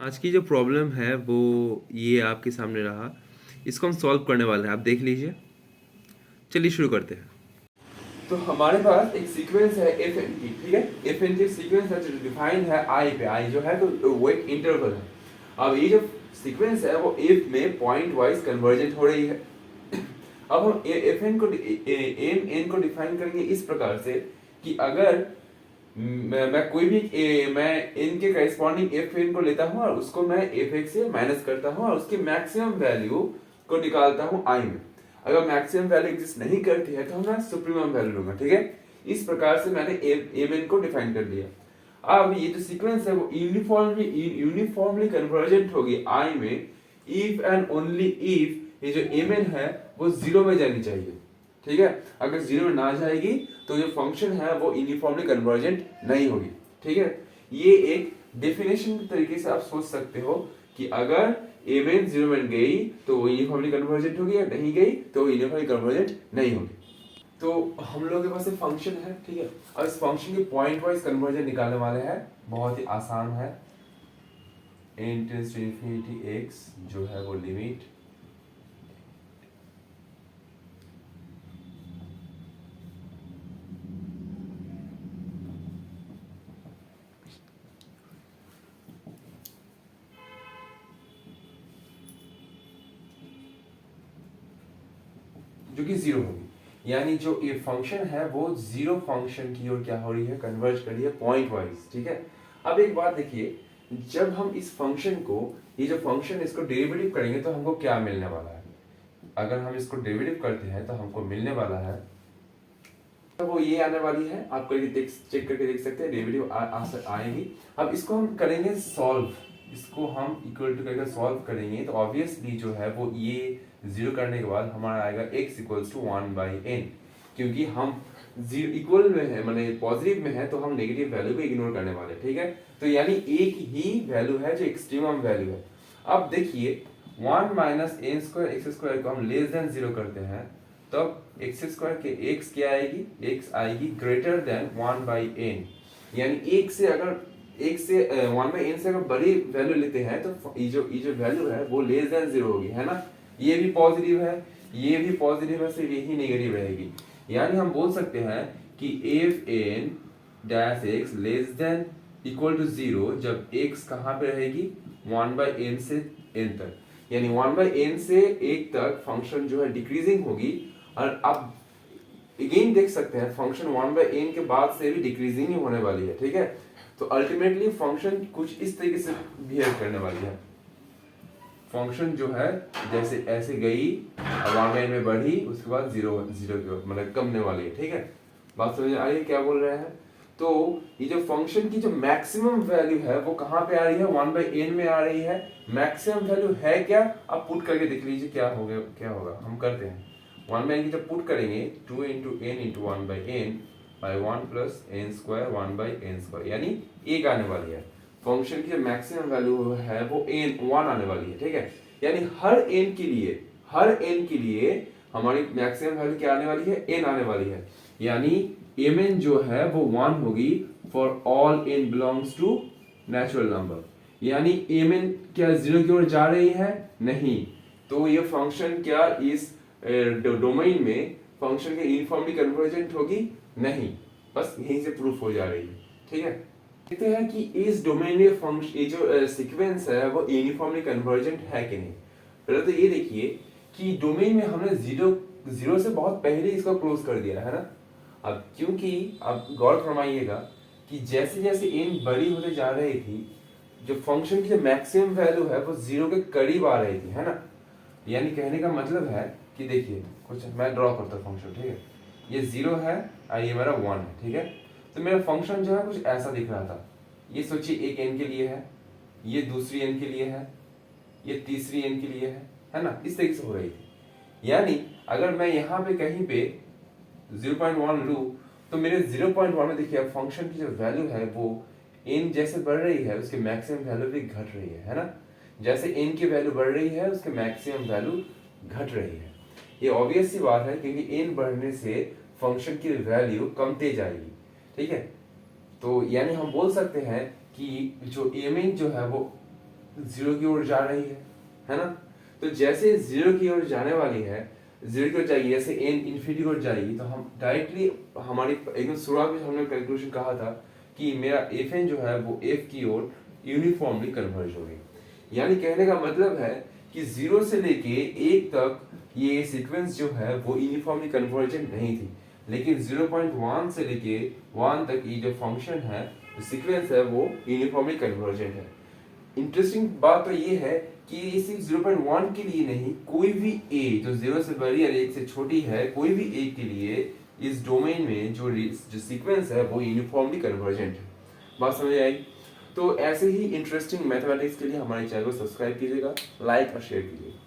आज की जो प्रॉब्लम है वो ये आपके सामने रहा। इसको हम सॉल्व करने वाले हैं, आप देख लीजिए। चलिए शुरू करते हैं। तो हमारे पास एक सीक्वेंस है एफ एन की, ठीक है। एफ एन की सीक्वेंस है जो डिफाइंड है आई पे, आई जो है तो वो एक इंटरवल है। अब ये जो सीक्वेंस है वो एफ में पॉइंट वाइज कन्वर्जेंट हो रही है। अब हम एफ एन को एम एन को डिफाइन करेंगे इस प्रकार से कि अगर मैं कोई भी मैं n के करस्पॉन्डिंग एफ एन को लेता हूँ और उसको मैं एफ एक्स से माइनस करता हूँ और उसके मैक्सिमम वैल्यू को निकालता हूँ आई में। अगर मैक्सिमम वैल्यू एग्जिस्ट नहीं करती है तो मैं सुप्रीमम वैल्यू लूंगा, ठीक है। इस प्रकार से मैंने एम एन को डिफाइन कर दिया। अब ये जो सीक्वेंस है वो यूनिफॉर्मली कन्वर्जेंट होगी आई में इफ एंड ओनली इफ ये जो एम एन है वो जीरो में जानी चाहिए, ठीक है। अगर जीरो में ना जाएगी तो जो फंक्शन है वो यूनिफॉर्मली कन्वर्जेंट नहीं होगी, ठीक है। ये एक डेफिनेशन के तरीके से आप सोच सकते हो कि अगर एम एन जीरो में गई तो वो यूनिफॉर्मली कन्वर्जेंट होगी, या नहीं गई तो वो यूनिफॉर्मली कन्वर्जेंट नहीं होगी। तो हम लोगों के पास एक फंक्शन है, ठीक है। और इस फंक्शन की पॉइंट वाइज कन्वर्जन निकालने वाले हैं, बहुत ही आसान है। n tends to infinity x जो है वो लिमिट जो कि जीरो होगी, यानी जो ये फंक्शन है वो जीरो फंक्शन की ओर क्या हो रही है, कन्वर्ज कर रही है पॉइंट वाइज, ठीक है। अब एक बात देखिए, जब हम इस फंक्शन को, ये जो फंक्शन है इसको डेरिवेटिव करेंगे तो हमको क्या मिलने वाला है। अगर हम इसको डेरिवेटिव करते हैं तो हमको मिलने वाला है, तो वो ये आने वाली है। आप कभी चेक करके देख सकते हैं, डेरिवेटिव आएगी। अब इसको हम करेंगे सॉल्व, इसको हम इक्वल टू करके सॉल्व करेंगे तो ऑब्वियसली जो है वो ये जीरो करने के बाद हमारा आएगा x इक्वल्स टू 1/n, क्योंकि हम जीरो इक्वल में है, माने पॉजिटिव में है, तो हम नेगेटिव वैल्यू को इग्नोर करने वाले, ठीक है। तो यानी एक ही वैल्यू है जो एक्सट्रीमम वैल्यू है। अब देखिए 1 minus n square x square को हम लेस देन जीरो करते हैं, तब एक्स स्क्वायर के x क्या आएगी, x आएगी ग्रेटर देन 1/n। यानी एक से अगर एक से 1/n से अगर बड़ी वैल्यू लेते हैं तो ये जो वैल्यू है वो लेस देन जीरो होगी, है ना। ये भी पॉजिटिव है, ये भी पॉजिटिव है, सिर्फ यही नेगेटिव रहेगी। यानी हम बोल सकते हैं कि f n dash x less than equal to zero जब x कहाँ पे रहेगी, 1/n से n तक। यानी 1/n से 1 तक फंक्शन जो है डिक्रीजिंग होगी। और आप अगेन देख सकते हैं फंक्शन 1/n के बाद से भी डिक्रीजिंग ही होने वाली है, ठीक है। तो अल्टीमेटली फंक्शन कुछ इस तरीके से बिहेव करने वाली है। फंक्शन जो है जैसे ऐसे गई, 1/n में बढ़ी, उसके बाद जीरो जीरो की ओर मतलब कमने वाली है, ठीक है। बात समझ आ रही है क्या बोल रहे हैं। तो ये जो फंक्शन की जो मैक्सिमम वैल्यू है वो कहाँ पे आ रही है, 1/n में आ रही है। मैक्सिमम वैल्यू है क्या, आप पुट करके देख लीजिए क्या होगा, क्या होगा। हम करते हैं 1/n की जब पुट करेंगे 2 into n into 1/n by 1 plus n square 1/n square, यानी एक आने वाली है। फंक्शन की मैक्सिमम वैल्यू है वो n 1 आने वाली है, ठीक है। यानी हर n के लिए हमारी मैक्सिमम वैल्यू क्या आने वाली है, n आने वाली है। यानी mn जो है वो 1 होगी for all n belongs to natural number. यानी mn क्या जीरो की ओर जा रही है, नहीं। तो ये फंक्शन क्या इस डोमेन में फंक्शन के यूनिफॉर्मली कन्वर्जेंट होगी, नहीं। बस यहीं से प्रूफ हो जा रही है, ठीक है। देखते हैं कि इस डोमेन में फंक्शन, ये जो सीक्वेंस है वो यूनिफॉर्मली कन्वर्जेंट है कि नहीं। पहले तो ये देखिए कि डोमेन में हमने जीरो से बहुत पहले इसको क्लोज कर दिया है ना। अब क्योंकि आप गौर फरमाइएगा कि जैसे जैसे n बड़ी होते जा रही थी, जो फंक्शन की जो मैक्सिमम वैल्यू है वो जीरो के करीब आ रही थी, है ना। यानी कहने का मतलब है कि देखिए कुछ मैं ड्रॉ करता हूँ फंक्शन, ठीक है। ये जीरो है और ये मेरा 1 है, ठीक है। तो मेरा फंक्शन जो है कुछ ऐसा दिख रहा था। ये सोचिए एक n के लिए है, ये दूसरी n के लिए है, ये तीसरी n के लिए है ना। इस तरीके से हो रही थी। यानी अगर मैं यहाँ पे कहीं पे 0.1 लूँ तो मेरे 0.1 में देखिए फंक्शन की जो वैल्यू है वो n जैसे बढ़ रही है उसकी मैक्सिमम वैल्यू भी घट रही है ना। जैसे n की वैल्यू बढ़ रही है उसकी मैक्सिमम वैल्यू घट रही है। ये ऑब्वियस सी बात है क्योंकि n बढ़ने से फंक्शन की वैल्यू कमते जाएगी, ठीक है। तो यानी हम बोल सकते हैं कि जो mn जो है वो जीरो की ओर जा रही है ना। तो जैसे जीरो की ओर जाने वाली है, जीरो की ओर जाएगी, जैसे एन इन्फिनिटी की ओर जाएगी, तो हम डायरेक्टली हमारी एकदम शुरुआत में हमने कैलकुलेशन कहा था कि मेरा एफ एन जो है वो एफ की ओर यूनिफॉर्मली कन्वर्ज होगी। यानी कहने का मतलब है कि जीरो से लेके एक तक ये सीक्वेंस जो है वो यूनिफॉर्मली कन्वर्जेंट नहीं थी, लेकिन 0.1 से लेके 1 तक ये जो फंक्शन है, जो सीक्वेंस है, वो यूनिफॉर्मली कन्वर्जेंट है। इंटरेस्टिंग बात तो ये है कि ये सिर्फ 0.1 के लिए नहीं, कोई भी ए जो 0 से बड़ी और 1 से छोटी है, कोई भी ए के लिए इस डोमेन में जो सीक्वेंस है वो यूनिफॉर्मली कन्वर्जेंट है। बात समझ आई? तो ऐसे ही इंटरेस्टिंग मैथमेटिक्स के लिए हमारे चैनल को सब्सक्राइब कीजिएगा, लाइक और शेयर कीजिएगा।